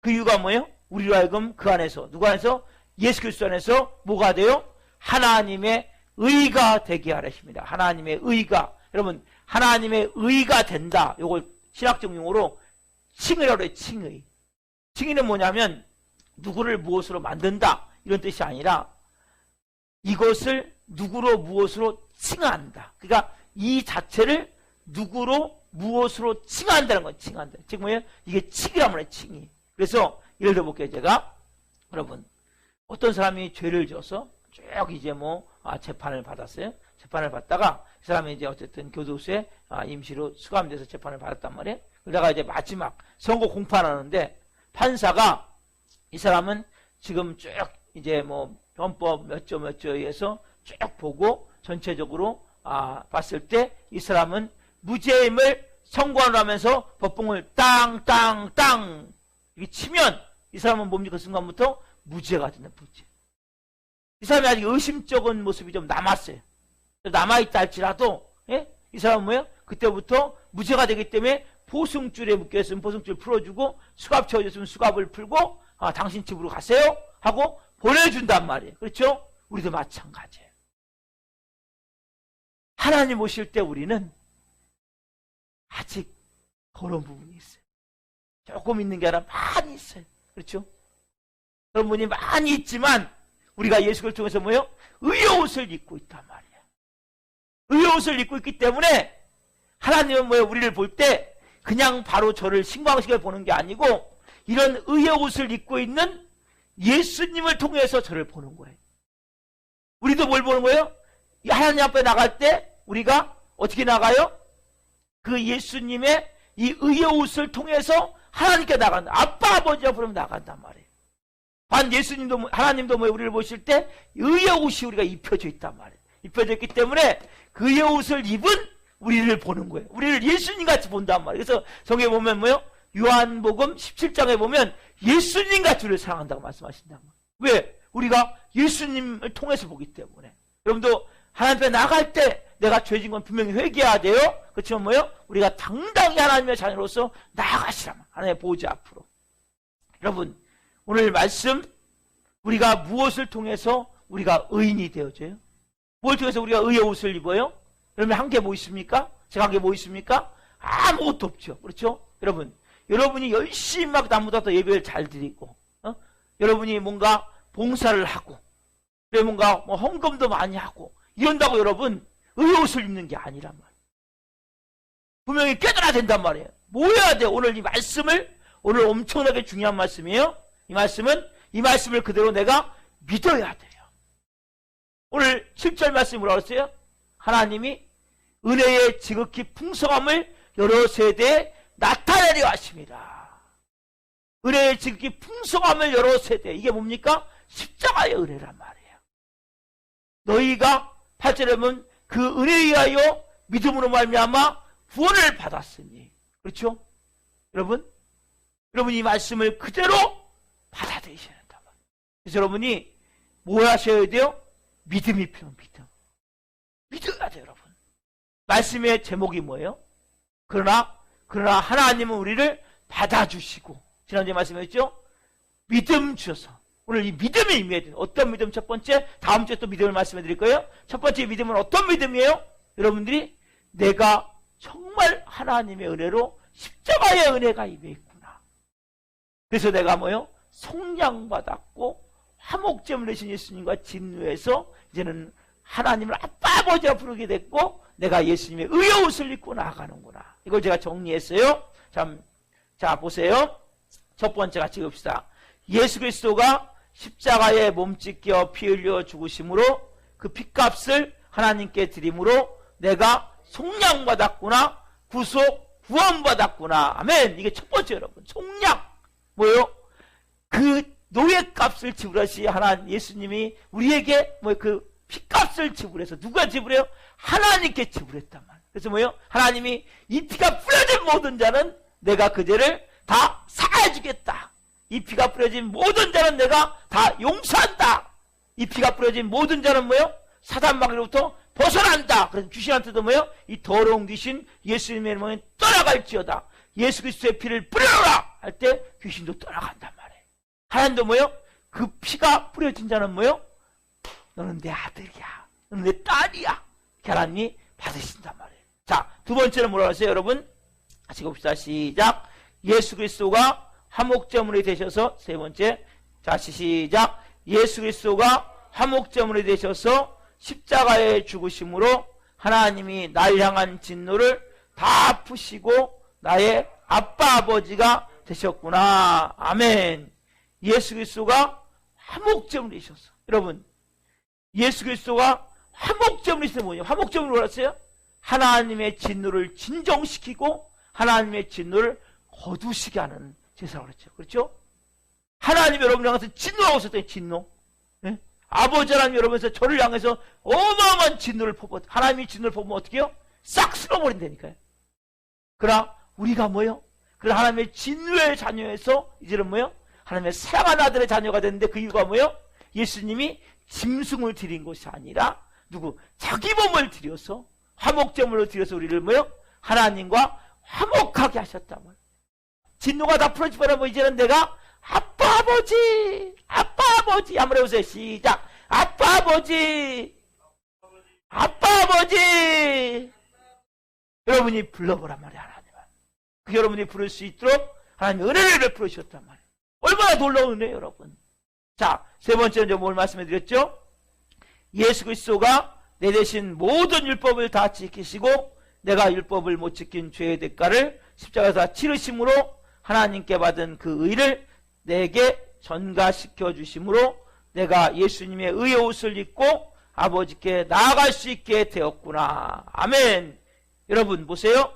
그 이유가 뭐예요? 우리로 하여금 그 안에서, 누구 안에서? 예수 그리스도 안에서 뭐가 돼요? 하나님의 의가 되게 하십니다. 하나님의 의가. 여러분, 하나님의 의가 된다. 요걸 신학적 용어로 칭의라고 해요. 칭의. 칭의는 뭐냐면 누구를 무엇으로 만든다 이런 뜻이 아니라 이것을 누구로 무엇으로 칭한다. 그러니까 이 자체를 누구로 무엇으로 칭한다는 건 칭한다. 즉 뭐예요? 이게 칭이라면 해요. 칭이. 그래서 예를 들어 볼게요. 제가 여러분 어떤 사람이 죄를 져서 쭉 이제 재판을 받았어요. 재판을 받다가 이 사람이 이제 어쨌든 교도소에 임시로 수감돼서 재판을 받았단 말이에요. 그러다가 이제 마지막 선고 공판하는데 판사가 이 사람은 지금 쭉 이제 변법 몇 조 몇 조에 의해서 쭉 보고 전체적으로 봤을 때 이 사람은 무죄임을 선고를 하면서 법봉을 땅땅땅 이렇게 치면 이 사람은 뭡니까? 그 순간부터 무죄가 된다. 무죄. 이 사람이 아직 의심적인 모습이 좀 남았어요. 남아있다 할지라도 이 사람은 뭐예요? 그때부터 무죄가 되기 때문에 보승줄에 묶여있으면 보승줄 풀어주고 수갑 채워졌으면 수갑을 풀고 당신 집으로 가세요 하고 보내준단 말이에요. 그렇죠? 우리도 마찬가지예요. 하나님 오실 때 우리는 아직 그런 부분이 있어요. 조금 있는 게 아니라 많이 있어요. 그렇죠? 그런 분이 많이 있지만 우리가 예수를 통해서 뭐예요? 의의 옷을 입고 있단 말이에요. 의의 옷을 입고 있기 때문에 하나님은 뭐예요? 우리를 볼 때 그냥 바로 저를 신광식을 보는 게 아니고 이런 의의 옷을 입고 있는 예수님을 통해서 저를 보는 거예요. 우리도 뭘 보는 거예요? 하나님 앞에 나갈 때 우리가 어떻게 나가요? 그 예수님의 이 의의 옷을 통해서 하나님께 나간다. 아빠 아버지 앞으로 나간단 말이에요. 예수님도 하나님도 우리를 보실 때 의의 옷이 우리가 입혀져 있단 말이에요. 입혀져 있기 때문에 그 의의 옷을 입은 우리를 보는 거예요. 우리를 예수님 같이 본단 말이에요. 그래서 성경에 보면 뭐요? 요한복음 17장에 보면 예수님 같이 우리를 사랑한다고 말씀하신단 말이에요. 왜? 우리가 예수님을 통해서 보기 때문에. 여러분도 하나님 앞에 나갈 때 내가 죄진 건 분명히 회개해야 돼요. 그렇지만 뭐요? 우리가 당당히 하나님의 자녀로서 나아가시라면 하나님의 보좌 앞으로. 여러분 오늘 말씀 우리가 무엇을 통해서 우리가 의인이 되어져요? 무엇을 통해서 우리가 의의 옷을 입어요? 여러분 한 게 뭐 있습니까? 제가 한 게 뭐 있습니까? 아무것도 없죠. 그렇죠? 여러분이 열심히 막 남보다 더 예배를 잘 드리고 여러분이 뭔가 봉사를 하고 그래 뭔가 헌금도 많이 하고 이런다고 여러분 의의 옷을 입는 게 아니란 말이에요. 분명히 깨달아야 된단 말이에요. 뭐 해야 돼요? 오늘 이 말씀을 오늘 엄청나게 중요한 말씀이에요. 이 말씀을 그대로 내가 믿어야 돼요. 오늘 7절 말씀이 뭐라고 했어요? 하나님이 은혜의 지극히 풍성함을 여러 세대에 나타내려 하십니다. 은혜의 지극히 풍성함을 여러 세대. 이게 뭡니까? 십자가의 은혜란 말이에요. 너희가 8절에 보면 그 은혜에 의하여 믿음으로 말미암아 구원을 받았으니. 그렇죠? 여러분 이 말씀을 그대로 받아들이셔야 된다. 그래서 여러분이 뭐 하셔야 돼요? 믿음이 필요한 믿음. 믿어야 돼요, 여러분. 말씀의 제목이 뭐예요? 그러나 하나님은 우리를 받아주시고 지난주에 말씀했죠? 믿음 주셔서 오늘 이 믿음의 의미에 대한 어떤 믿음? 첫 번째, 다음 주에 또 믿음을 말씀해 드릴 거예요. 첫 번째 믿음은 어떤 믿음이에요? 여러분들이 내가 정말 하나님의 은혜로 십자가의 은혜가 임해 있구나. 그래서 내가 뭐요? 속량받았고 화목제물 되신 예수님과 진노해서 이제는 하나님을 아빠 아버지라 부르게 됐고 내가 예수님의 의의 옷을 입고 나아가는구나. 이걸 제가 정리했어요. 자 보세요. 첫 번째 같이 봅시다. 예수 그리스도가 십자가에 몸찢겨 피 흘려 죽으심으로 그 피값을 하나님께 드림으로 내가 속량받았구나. 구속 구원받았구나. 아멘. 이게 첫 번째 여러분. 속량. 뭐요? 그 노예값을 지불하시 하나님 예수님이 우리에게 그 피값을 지불해서 누가 지불해요? 하나님께 지불했단 말이에요. 그래서 뭐예요? 하나님이 이 피가 뿌려진 모든 자는 내가 그 죄를 다 사해주겠다. 이 피가 뿌려진 모든 자는 내가 다 용서한다. 이 피가 뿌려진 모든 자는 뭐예요? 사단마귀로부터 벗어난다. 그래서 귀신한테도 뭐예요? 이 더러운 귀신 예수님의 이름으로 떠나갈지어다. 예수 그리스도의 피를 뿌려라 할 때 귀신도 떠나간단 말이에요. 하나님도 뭐예요? 그 피가 뿌려진 자는 뭐예요? 너는 내 아들이야. 너는 내 딸이야. 하나님이 받으신단 말이에요. 자, 두 번째는 뭐라고 하세요, 여러분? 같이 봅시다. 시작. 예수 그리스도가 화목제물이 되셔서, 세 번째. 자, 시작. 예수 그리스도가 화목제물이 되셔서 십자가에 죽으심으로 하나님이 날 향한 진노를 다 푸시고 나의 아빠 아버지가 되셨구나. 아멘. 예수 그리스도가 화목제물이 되셔서, 여러분, 예수 그리스도가 화목제물이 되셔서 뭐냐? 화목제물이 뭐랬어요? 하나님의 진노를 진정시키고 하나님의 진노를 거두시게 하는 제사라고 그랬죠. 그렇죠? 하나님이 여러분을 향해서 진노하고 있었대요. 진노. 네? 아버지 하나님 여러분에서 저를 향해서 어마어마한 진노를 퍼부, 하나님이 진노를 퍼부면 어떻게 해요? 싹 쓸어버린다니까요. 그러나 우리가 뭐요? 그런 하나님의 진노의 자녀에서 이제는 뭐요? 하나님의 사랑하는 아들의 자녀가 됐는데, 그 이유가 뭐요? 예수님이 짐승을 드린 것이 아니라 누구? 자기 몸을 드려서 화목제물로 드려서 우리를 뭐요? 하나님과 화목하게 하셨단 말이에요. 진노가 다 풀어지면 뭐 이제는 내가 아빠 아버지, 아빠 아버지 한번 해보세요. 시작. 아빠 아버지, 아빠 아버지. 여러분이 불러보란 말이에요. 하나님은 그 여러분이 부를 수 있도록 하나님이 은혜를 풀어주셨단 말이에요. 얼마나 놀라운 은혜예요, 여러분. 자, 세 번째는 뭘 말씀해 드렸죠? 예수 그리스도가 내 대신 모든 율법을 다 지키시고 내가 율법을 못 지킨 죄의 대가를 십자가에서 치르심으로 하나님께 받은 그 의를 내게 전가시켜 주심으로 내가 예수님의 의의 옷을 입고 아버지께 나아갈 수 있게 되었구나. 아멘. 여러분 보세요.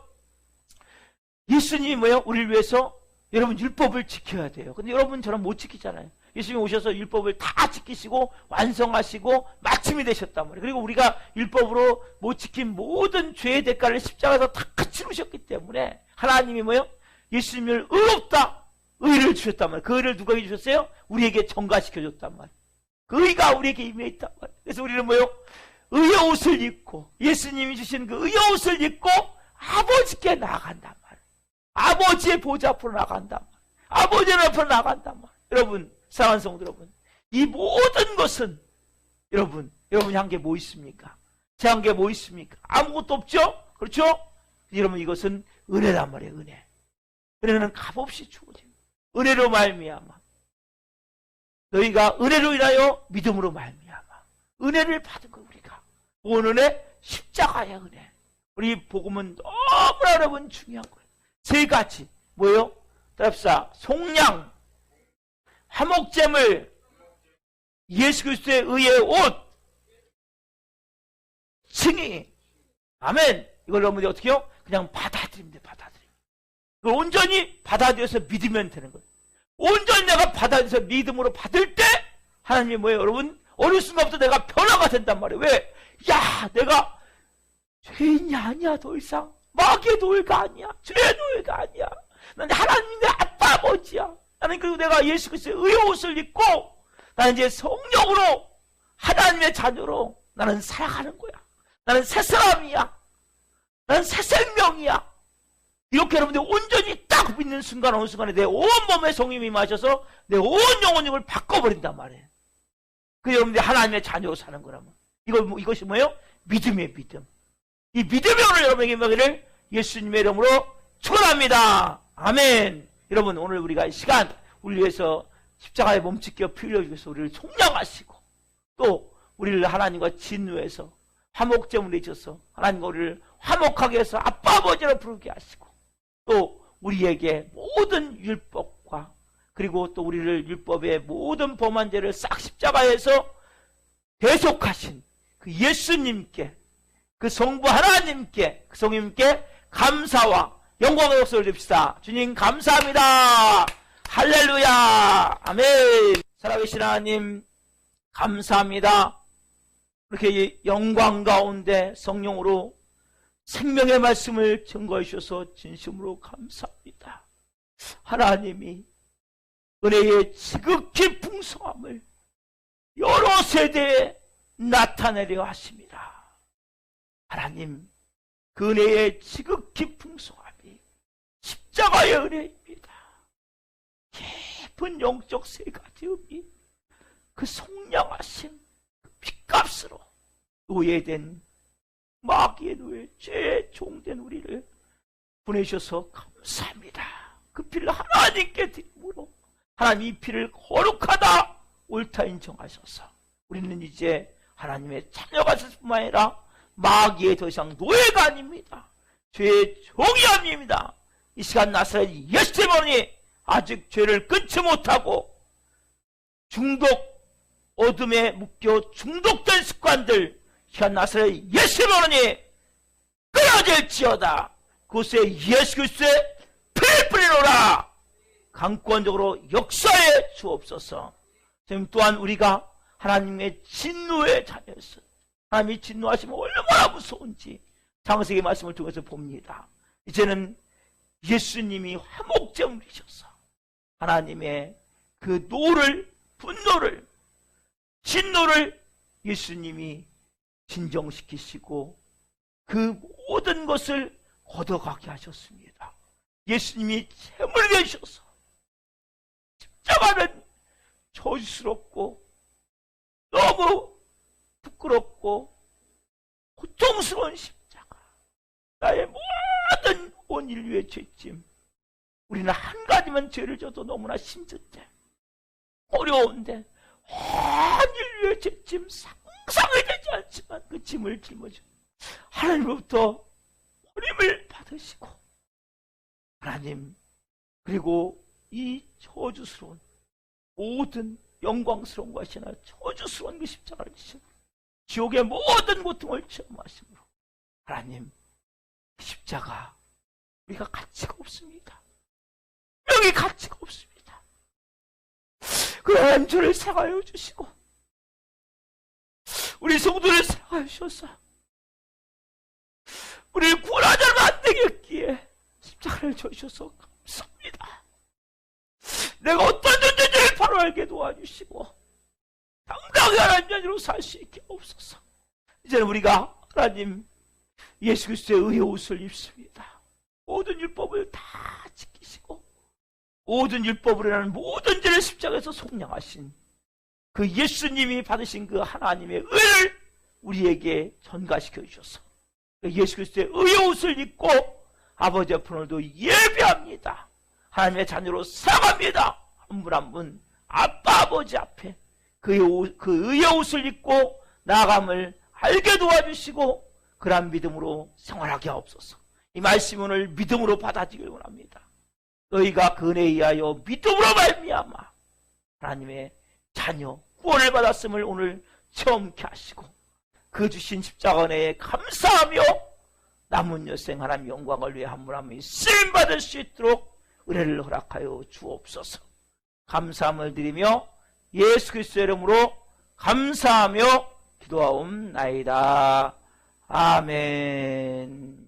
예수님이 뭐예요? 우리를 위해서 여러분 율법을 지켜야 돼요. 근데 여러분 저는 못 지키잖아요. 예수님이 오셔서 율법을 다 지키시고 완성하시고 마침이 되셨단 말이에요. 그리고 우리가 율법으로 못 지킨 모든 죄의 대가를 십자가에서 다 치르셨기 때문에 하나님이 뭐예요? 예수님을 의롭다, 의를 주셨단 말이에요. 그 의를 누가 주셨어요? 우리에게 전가시켜줬단 말이에요. 그 의가 우리에게 임해 있단 말이에요. 그래서 우리는 뭐예요? 의의 옷을 입고 예수님이 주신 그 의의 옷을 입고 아버지께 나아간단 말이에요. 아버지의 보좌 앞으로 나간단 말이에요. 아버지 앞으로 나간단 말이에요. 여러분, 사랑하는 성도 여러분, 이 모든 것은 여러분이 한 게 뭐 있습니까? 제 한 게 뭐 있습니까? 아무것도 없죠? 그렇죠? 여러분, 이것은 은혜란 말이에요. 은혜. 은혜는 값없이 주어진 은혜로 말미암아 너희가 은혜로 인하여 믿음으로 말미암아 은혜를 받은 거. 우리가 온 은혜, 십자가의 은혜. 우리 복음은 너무나 여러분 중요한 거예요. 세 가지 뭐예요? 답사, 속량, 화목제물, 예수 그리스도의 의의 옷, 칭의. 아멘. 이걸 여러분들이 어떻게 해요? 그냥 받아들이면 돼. 받아들이면. 그걸 온전히 받아들여서 믿으면 되는 거예요. 온전히 내가 받아들여서 믿음으로 받을 때 하나님이 뭐예요? 여러분, 어느 순간부터 내가 변화가 된단 말이에요. 왜? 야, 내가 죄인이 아니야. 더 이상 마귀의 노예가 아니야. 죄의 노예가 아니야. 난 하나님 내 아빠 아버지야. 나는 그리고 내가 예수 그리스도의 의의 옷을 입고 나는 이제 성령으로 하나님의 자녀로 나는 살아가는 거야. 나는 새 사람이야. 나는 새 생명이야. 이렇게 여러분들 온전히 딱 믿는 순간 어느 순간에 내 온 몸에 성령이 임하셔서 내 온 영혼을 바꿔버린단 말이에요. 그 여러분들이 하나님의 자녀로 사는 거라면 이것이 뭐예요? 믿음의 믿음. 이 믿음의 오늘 여러분에게 임하기를 예수님의 이름으로 축원합니다. 아멘. 여러분, 오늘 우리가 이 시간 우리 위해서 십자가에 몸짓겨 피 흘려 주셔서 우리를 속량하시고 또 우리를 하나님과 진노해서 화목제물이 있어서 하나님과 우리를 화목하게 해서 아빠 아버지로 부르게 하시고 또 우리에게 모든 율법과 그리고 또 우리를 율법의 모든 범한 죄를 싹 십자가에서 대속하신 그 예수님께, 그 성부 하나님께, 그 성님께 감사와 영광의 역사를 드립시다. 주님 감사합니다. 할렐루야. 아멘. 살아계신 하나님 감사합니다. 이렇게 영광 가운데 성령으로 생명의 말씀을 증거해 주셔서 진심으로 감사합니다. 하나님이 은혜의 지극히 풍성함을 여러 세대에 나타내려 하십니다. 하나님, 그 은혜의 지극히 풍성함이 십자가의 은혜입니다. 깊은 영적 세 가지 의미, 그 속량하심, 그 값으로 노예된 마귀의 노예, 죄의 종된 우리를 보내셔서 감사합니다. 그 피를 하나님께 드림으로 하나님 이 피를 거룩하다 옳다 인정하셔서 우리는 이제 하나님의 자녀가 될 뿐만 아니라 마귀의 더 이상 노예가 아닙니다. 죄의 종이 아닙니다. 이 시간 나사렛 예수 때문에 아직 죄를 끊지 못하고 중독, 어둠에 묶여 중독된 습관들 시간 나사렛 예수 때문에 끊어질지어다. 그곳에 예수 그리스도의 피를 뿌리노라. 강권적으로 역사해 주옵소서. 지금 또한 우리가 하나님의 진노의 자녀였어. 하나님이 진노하시면 얼마나 무서운지 창세기 말씀을 통해서 봅니다. 이제는 예수님이 화목제물이셔서 하나님의 그 노를, 분노를, 진노를 예수님이 진정시키시고 그 모든 것을 걷어가게 하셨습니다. 예수님이 제물 되셔서 십자가는 저주스럽고 너무 부끄럽고 고통스러운 십자가, 나의 모든 온 인류의 죄짐. 우리는 한 가지만 죄를 져도 너무나 힘든데, 어려운데 온 인류의 죄짐 상상이 되지 않지만 그 짐을 짊어져 하나님으로부터 버림을 받으시고, 하나님, 그리고 이 저주스러운 모든 영광스러운 것이 아니라 저주스러운 그 십자가를 지시고 지옥의 모든 고통을 체험하심으로 하나님, 십자가 우리가 가치가 없습니다. 명이 가치가 없습니다. 그 하나님 저를 사랑하여 주시고 우리 성도를 사랑하여 주셔서 우리를 구원하자면 안 되겠기에 십자가를 져주셔서 감사합니다. 내가 어떤 존재인지를 바로 알게 도와주시고 당당히 하나님 자녀로 살 수 있게 없어서 이제는 우리가 하나님 예수 그리스도의 의의 옷을 입습니다. 모든 율법을 다 지키시고 모든 율법으로 인한 모든 죄를 십자가에서 속량하신 그 예수님이 받으신 그 하나님의 의를 우리에게 전가시켜 주셔서 예수 그리스도의 의의 옷을 입고 아버지 앞에 오늘도 예배합니다. 하나님의 자녀로 살아갑니다. 한 분 한 분 아빠 아버지 앞에 그 의의 옷을 입고 나아감을 알게 도와주시고 그러한 믿음으로 생활하게 하옵소서. 이 말씀 오늘 믿음으로 받아들이길 원합니다. 너희가 그 은혜에 의하여 믿음으로 말미암아 하나님의 자녀 구원을 받았음을 오늘 체험케 하시고 그 주신 십자가 은혜에 감사하며 남은 여생 하나님 영광을 위해 한 분 한 분이 쓰임받을 수 있도록 은혜를 허락하여 주옵소서. 감사함을 드리며 예수 그리스도의 이름으로 감사하며 기도하옵나이다. 아멘.